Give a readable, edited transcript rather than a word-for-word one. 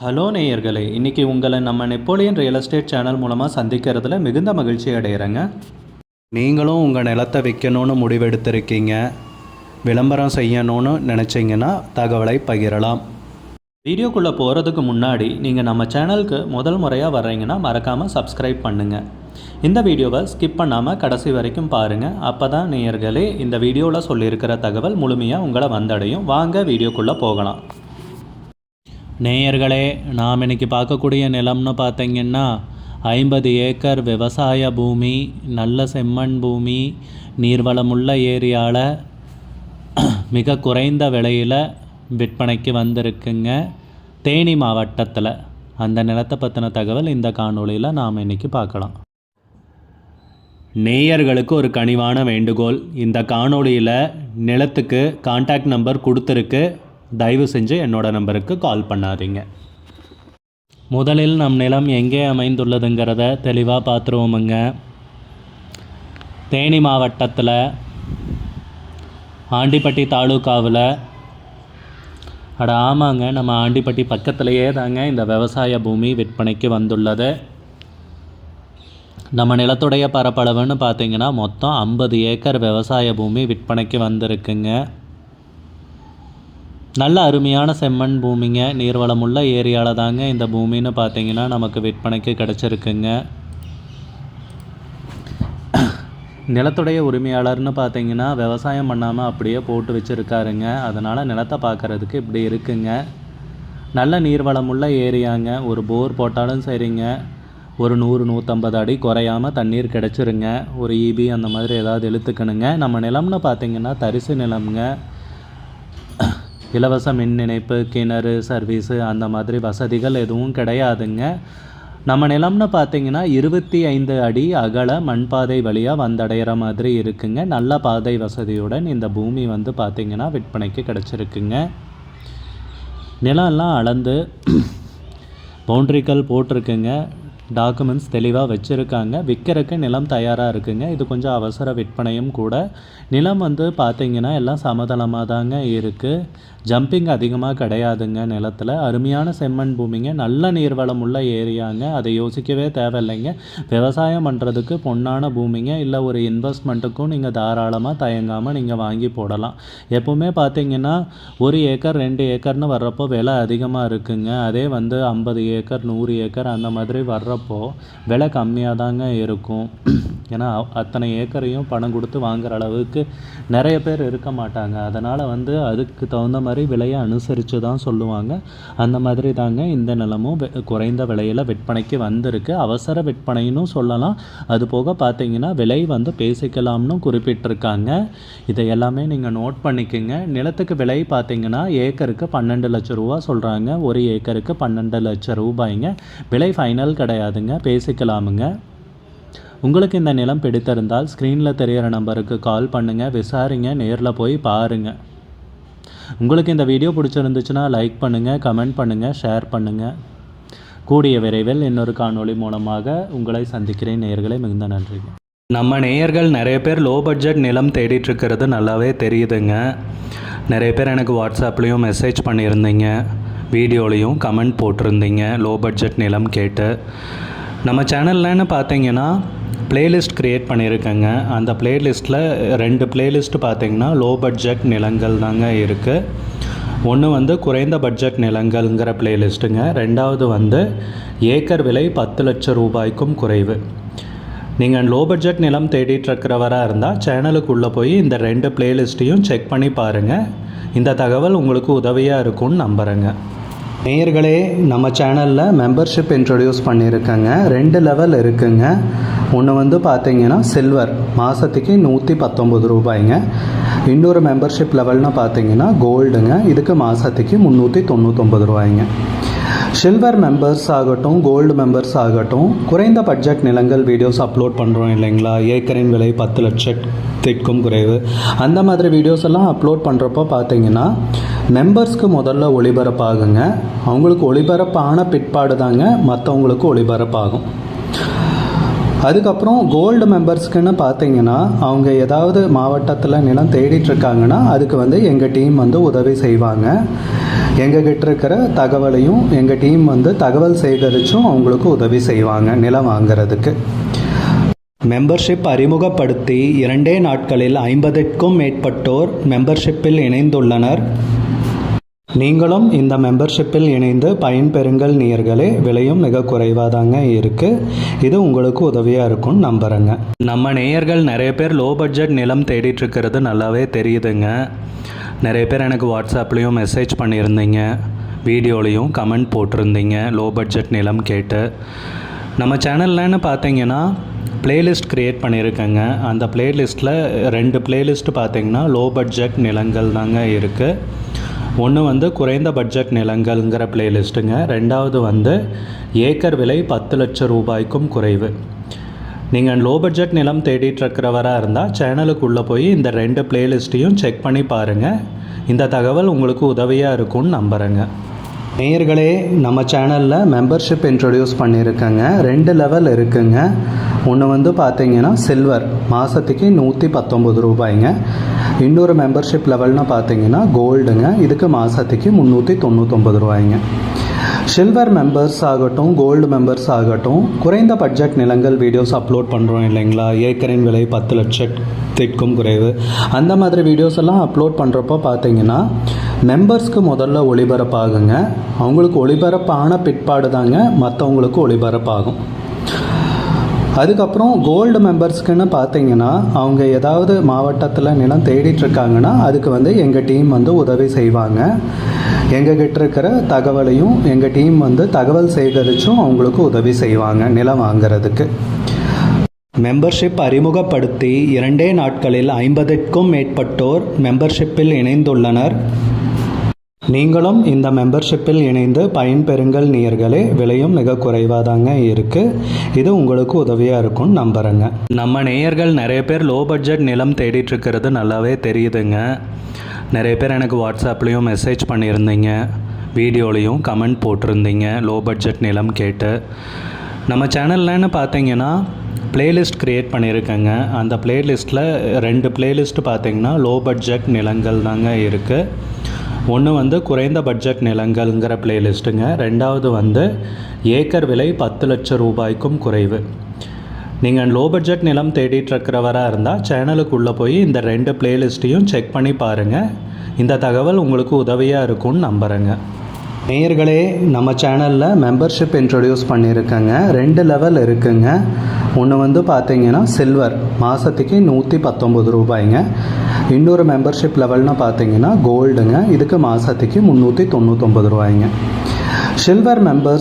Hello நேயர்களே, இன்றைக்கி உங்களை நம்ம நெப்போலியன் ரியல் எஸ்டேட் சேனல் மூலமாக சந்திக்கிறதுல மிகுந்த மகிழ்ச்சி அடைகிறேங்க. நீங்களும் உங்கள் நிலத்தை விற்கணும்னு முடிவெடுத்திருக்கீங்க, விளம்பரம் செய்யணும்னு நினச்சிங்கன்னா தகவலை பகிரலாம். வீடியோக்குள்ளே போகிறதுக்கு முன்னாடி நீங்கள் நம்ம சேனலுக்கு முதல் முறையாக வர்றீங்கன்னா மறக்காமல் சப்ஸ்கிரைப் பண்ணுங்கள். இந்த வீடியோவை ஸ்கிப் பண்ணாமல் கடைசி வரைக்கும் பாருங்கள். அப்போ தான் நேயர்களே இந்த வீடியோவில் சொல்லியிருக்கிற தகவல் முழுமையாக உங்களை வந்தடையும். வாங்க வீடியோக்குள்ளே போகலாம். நேயர்களே, நாம் இன்றைக்கி பார்க்கக்கூடிய நிலம்னு பார்த்தீங்கன்னா 50 ஏக்கர் விவசாய பூமி, நல்ல செம்மண் பூமி, நீர்வளமுள்ள ஏரியாவில் மிக குறைந்த விலையில் விற்பனைக்கு வந்திருக்குங்க. தேனி மாவட்டத்தில் அந்த நிலத்தை பற்றின தகவல் இந்த காணொளியில் நாம் இன்றைக்கி பார்க்கலாம். நேயர்களுக்கு ஒரு கனிவான வேண்டுகோள், இந்த காணொளியில் நிலத்துக்கு கான்டாக்ட் நம்பர் கொடுத்துருக்கு, தயவு செஞ்சு என்னோட நம்பருக்கு கால் பண்ணாதீங்க. முதலில் நம் நிலம் எங்கே அமைந்துள்ளதுங்கிறத தெளிவாக பார்த்துருவோமுங்க. தேனி மாவட்டத்தில் ஆண்டிப்பட்டி தாலுக்காவில், ஆமாங்க, நம்ம ஆண்டிப்பட்டி பக்கத்துலேயே தாங்க இந்த விவசாய பூமி விற்பனைக்கு வந்துள்ளது. நம்ம நிலத்துடைய பரப்பளவுன்னு பார்த்திங்கன்னா மொத்தம் 50 ஏக்கர் விவசாய பூமி விற்பனைக்கு வந்திருக்குங்க. நல்ல அருமையான செம்மண் பூமிங்க, நீர்வளமுள்ள ஏரியாவில் தாங்க இந்த பூமின்னு பார்த்தீங்கன்னா நமக்கு விற்பனைக்கு கிடச்சிருக்குங்க. நிலத்துடைய உரிமையாளர்னு பார்த்தீங்கன்னா விவசாயம் பண்ணாமல் அப்படியே போட்டு வச்சுருக்காருங்க. அதனால் நிலத்தை பார்க்குறதுக்கு இப்படி இருக்குங்க. நல்ல நீர்வளமுள்ள ஏரியாங்க. ஒரு போர் போட்டாலும் சரிங்க, ஒரு 100-150 அடி குறையாமல் தண்ணீர் கிடச்சிருங்க. ஒரு ஈபி அந்த மாதிரி ஏதாவது இழுத்துக்கணுங்க. நம்ம நிலம்னு பார்த்திங்கன்னா தரிசு நிலம்ங்க. இலவச மின் இணைப்பு, கிணறு, சர்வீஸு அந்த மாதிரி வசதிகள் எதுவும் கிடையாதுங்க. நம்ம நிலம்னு பார்த்திங்கன்னா 25 அடி அகல மண்பாதை வழியாக வந்தடைகிற மாதிரி இருக்குங்க. நல்ல பாதை வசதியுடன் இந்த பூமி வந்து பார்த்திங்கன்னா விற்பனைக்கு கிடச்சிருக்குங்க. நிலம்லாம் அளந்து பவுண்ட்ரிக்கல் போட்டிருக்குங்க. டாக்குமெண்ட்ஸ் தெளிவாக வச்சுருக்காங்க. விற்கிறதுக்கு நிலம் தயாராக இருக்குங்க. இது கொஞ்சம் அவசர விற்பனையும் கூட. நிலம் வந்து பார்த்திங்கன்னா எல்லாம் சமதளமாக தாங்க இருக்குது. ஜம்பிங் அதிகமாக கிடையாதுங்க நிலத்தில். அருமையான செம்மண் பூமிங்க, நல்ல நீர்வளம் உள்ள ஏரியாங்க. அதை யோசிக்கவே தேவையில்லைங்க. விவசாயம் பண்ணுறதுக்கு பொன்னான பூமிங்க. இல்லை ஒரு இன்வெஸ்ட்மெண்ட்டுக்கும் நீங்கள் தாராளமாக தயங்காமல் நீங்கள் வாங்கி போடலாம். எப்போவுமே பார்த்திங்கன்னா 1 ஏக்கர் 2 ஏக்கர்னு வர்றப்போ விலை அதிகமாக இருக்குங்க. அதே வந்து 50 ஏக்கர் 100 ஏக்கர் அந்த மாதிரி வர்றப்போ விலை கம்மியாக தாங்க இருக்கும். ஏன்னா அத்தனை ஏக்கரையும் பணம் கொடுத்து வாங்குகிற அளவுக்கு நிறைய பேர் இருக்க மாட்டாங்க. அதனால் வந்து அதுக்கு தகுந்த மாதிரி விலையை அனுசரித்து தான் சொல்லுவாங்க. அந்த மாதிரி தாங்க இந்த நிலமும் குறைந்த விலையில் விற்பனைக்கு வந்திருக்கு. அவசர விற்பனைன்னு சொல்லலாம். அது போக பார்த்தீங்கன்னா விலை வந்து பேசிக்கலாம்னு குறிப்பிட்டிருக்காங்க. இதை எல்லாமே நீங்கள் நோட் பண்ணிக்கோங்க. நிலத்துக்கு விலை பார்த்தீங்கன்னா ஏக்கருக்கு 12 லட்சம் ரூபா சொல்கிறாங்க. ஒரு ஏக்கருக்கு 12 லட்சம் ரூபாய்ங்க. விலை ஃபைனல் கிடையாதுங்க, பேசிக்கலாமுங்க. உங்களுக்கு இந்த நிலம் பிடித்திருந்தால் ஸ்க்ரீனில் தெரிகிற நம்பருக்கு கால் பண்ணுங்கள், விசாரிங்க, நேரில் போய் பாருங்கள். உங்களுக்கு இந்த வீடியோ பிடிச்சிருந்துச்சுன்னா லைக் பண்ணுங்கள், கமெண்ட் பண்ணுங்கள், ஷேர் பண்ணுங்கள். கூடிய விரைவில் இன்னொரு காணொளி மூலமாக உங்களை சந்திக்கிறேன். நேயர்களே, மிகுந்த நன்றிங்க. நம்ம நேயர்கள் நிறைய பேர் லோ பட்ஜெட் நிலம் தேடிட்டுருக்கிறது நல்லாவே தெரியுதுங்க. நிறைய பேர் எனக்கு வாட்ஸ்அப்லேயும் மெசேஜ் பண்ணியிருந்தீங்க, வீடியோலையும் கமெண்ட் போட்டிருந்தீங்க லோ பட்ஜெட் நிலம் கேட்டு. நம்ம சேனல்லன்னு பார்த்தீங்கன்னா பிளேலிஸ்ட் க்ரியேட் பண்ணியிருக்கேங்க. அந்த பிளேலிஸ்ட்டில் 2 பிளேலிஸ்ட்டு பார்த்திங்கன்னா லோ பட்ஜெட் நிலங்கள் தாங்க இருக்குது. ஒன்று வந்து குறைந்த பட்ஜெட் நிலங்கள்ங்கிற பிளேலிஸ்ட்டுங்க. ரெண்டாவது வந்து ஏக்கர் விலை 10 லட்சம் ரூபாய்க்கும் குறைவு. நீங்கள் லோ பட்ஜெட் நிலம் தேடிட்டுருக்கிறவராக இருந்தால் சேனலுக்குள்ளே போய் இந்த 2 பிளேலிஸ்ட்டையும் செக் பண்ணி பாருங்கள். இந்த தகவல் உங்களுக்கு உதவியாக இருக்கும்னு நம்புகிறேங்க. நேயர்களே, நம்ம சேனலில் மெம்பர்ஷிப் இன்ட்ரடியூஸ் பண்ணியிருக்கேங்க. 2 லெவல் இருக்குங்க. ஒன்று வந்து பார்த்திங்கன்னா சில்வர், மாதத்துக்கு 119 ரூபாய்ங்க. இன்னொரு மெம்பர்ஷிப் லெவல்னு பார்த்திங்கன்னா கோல்டுங்க. இதுக்கு மாதத்துக்கு 399 ரூபாய்ங்க. சில்வர் மெம்பர்ஸ் ஆகட்டும், கோல்டு மெம்பர்ஸ் ஆகட்டும், குறைந்த பட்ஜெட் நிலங்கள் வீடியோஸ் அப்லோட் பண்ணுறோம் இல்லைங்களா, ஏக்கரின் விலை 10 லட்சத்திற்கும் குறைவு, அந்த மாதிரி வீடியோஸ் எல்லாம் அப்லோட் பண்ணுறப்போ பார்த்தீங்கன்னா மெம்பர்ஸ்க்கு முதல்ல ஒளிபரப்பாகுங்க. அவங்களுக்கு ஒளிபரப்பான பிற்பாடு தாங்க மற்றவங்களுக்கு ஒளிபரப்பாகும். அதுக்கப்புறம் கோல்டு மெம்பர்ஸ்க்குன்னு பார்த்தீங்கன்னா அவங்க ஏதாவது மாவட்டத்தில் நிலம் தேடிட்டுருக்காங்கன்னா அதுக்கு வந்து எங்கள் டீம் வந்து உதவி செய்வாங்க. எங்ககிட்ட இருக்கிற தகவலையும் எங்கள் டீம் வந்து தகவல் சேகரித்தும் அவங்களுக்கு உதவி செய்வாங்க நிலம் வாங்கிறதுக்கு. மெம்பர்ஷிப் அறிமுகப்படுத்தி 2 நாட்களில் 50க்கும் மேற்பட்டோர் மெம்பர்ஷிப்பில் இணைந்துள்ளனர். நீங்களும் இந்த மெம்பர்ஷிப்பில் இணைந்து பயன்பெறுங்கள் நேயர்களே. விலையும் மிக குறைவாதாங்க இருக்குது. இது உங்களுக்கு உதவியாக இருக்கும்னு நம்புகிறேங்க. நம்ம நேயர்கள் நிறைய பேர் லோ பட்ஜெட் நிலம் தேடிட்டு இருக்கிறது நல்லாவே தெரியுதுங்க. நிறைய பேர் எனக்கு வாட்ஸ்அப்லேயும் மெசேஜ் பண்ணியிருந்தீங்க, வீடியோலையும் கமெண்ட் போட்டிருந்தீங்க லோ பட்ஜெட் நிலம் கேட்டு. நம்ம சேனல்லன்னு பார்த்தீங்கன்னா பிளேலிஸ்ட் க்ரியேட் பண்ணியிருக்கேங்க. அந்த பிளேலிஸ்ட்டில் 2 பிளேலிஸ்ட் பார்த்தீங்கன்னா லோ பட்ஜெட் நிலங்கள் தாங்க இருக்குது. ஒன்று வந்து குறைந்த பட்ஜெட் நிலங்கள்ங்கிற பிளேலிஸ்ட்டுங்க. 2வது வந்து ஏக்கர் விலை 10 லட்சம் ரூபாய்க்கும் குறைவு. நீங்கள் லோ பட்ஜெட் நிலம் தேடிட்டு இருக்கிறவராக இருந்தால் சேனலுக்குள்ளே போய் இந்த 2 பிளேலிஸ்ட்டையும் செக் பண்ணி பாருங்கள். இந்த தகவல் உங்களுக்கு உதவியாக இருக்கும்னு நம்புகிறேங்க. நேயர்களே, நம்ம சேனலில் மெம்பர்ஷிப் இன்ட்ரடியூஸ் பண்ணியிருக்கேங்க. 2 லெவல் இருக்குங்க. ஒன்று வந்து பார்த்தீங்கன்னா சில்வர், மாதத்துக்கு 119 ரூபாய்ங்க. இன்னொரு மெம்பர்ஷிப் லெவல்னு பார்த்தீங்கன்னா கோல்டுங்க, இதுக்கு மாதத்துக்கு 399 ரூபாய்ங்க. சில்வர் மெம்பர்ஸ் ஆகட்டும், கோல்டு மெம்பர்ஸ் ஆகட்டும், குறைந்த பட்ஜெட் நிலங்கள் வீடியோஸ் அப்லோட் பண்ணுறோம் இல்லைங்களா, ஏக்கரின் விலை 10 லட்சத்திற்கும் குறைவு, அந்த மாதிரி வீடியோஸ் எல்லாம் அப்லோட் பண்ணுறப்போ பார்த்தீங்கன்னா மெம்பர்ஸ்க்கு முதல்ல ஒளிபரப்பாகுங்க. அவங்களுக்கு ஒளிபரப்பான பிற்பாடு தாங்க மற்றவங்களுக்கு ஒளிபரப்பாகும். அதுக்கப்புறம் கோல்டு மெம்பர்ஸ்க்குன்னு பார்த்தீங்கன்னா அவங்க ஏதாவது மாவட்டத்தில் நிலம் தேடிட்டுருக்காங்கன்னா அதுக்கு வந்து எங்கள் டீம் வந்து உதவி செய்வாங்க. எங்ககிட்ட இருக்கிற தகவலையும் எங்கள் டீம் வந்து தகவல் சேகரித்தும் அவங்களுக்கு உதவி செய்வாங்க நிலம் வாங்கிறதுக்கு. மெம்பர்ஷிப் அறிமுகப்படுத்தி 2 நாட்களில் 50க்கும் மேற்பட்டோர் மெம்பர்ஷிப்பில் இணைந்துள்ளனர். நீங்களும் இந்த மெம்பர்ஷிப்பில் இணைந்து பயன்பெறுங்கள் நேயர்களே. விலையும் மிக குறைவாதாங்க இருக்குது. இது உங்களுக்கு உதவியாக இருக்கும்னு நம்புகிறேங்க. நம்ம நேயர்கள் நிறைய பேர் லோ பட்ஜெட் நிலம் தேடிட்டு இருக்கிறது நல்லாவே தெரியுதுங்க. நிறைய பேர் எனக்கு வாட்ஸ்அப்லேயும் மெசேஜ் பண்ணியிருந்தீங்க, வீடியோலையும் கமெண்ட் போட்டிருந்தீங்க லோ பட்ஜெட் நிலம் கேட்டு. நம்ம சேனல்லன்னு பார்த்தீங்கன்னா பிளேலிஸ்ட் க்ரியேட் பண்ணியிருக்கேங்க. அந்த பிளேலிஸ்ட்டில் 2 பிளேலிஸ்ட் பார்த்தீங்கன்னா லோ பட்ஜெட் நிலங்கள் தாங்க இருக்குது. ஒன்று வந்து குறைந்த பட்ஜெட் நிலங்கள்ங்கிற பிளேலிஸ்ட்டுங்க. 2வது வந்து ஏக்கர் விலை 10 லட்சம் ரூபாய்க்கும் குறைவு. நீங்கள் லோ பட்ஜெட் நிலம் தேடிட்டு இருக்கிறவராக இருந்தால் சேனலுக்குள்ளே போய் இந்த 2 பிளேலிஸ்ட்டையும் செக் பண்ணி பாருங்கள். இந்த தகவல் உங்களுக்கு உதவியாக இருக்கும்னு நம்புகிறேங்க. நேயர்களே, நம்ம சேனலில் மெம்பர்ஷிப் இன்ட்ரடியூஸ் பண்ணியிருக்கேங்க. 2 லெவல் இருக்குங்க. ஒன்று வந்து பார்த்தீங்கன்னா சில்வர், மாதத்துக்கு 119 ரூபாய்ங்க. இன்னொரு மெம்பர்ஷிப் லெவல்னு பார்த்தீங்கன்னா கோல்டுங்க, இதுக்கு மாதத்துக்கு 399 ரூபாய்ங்க. Silver members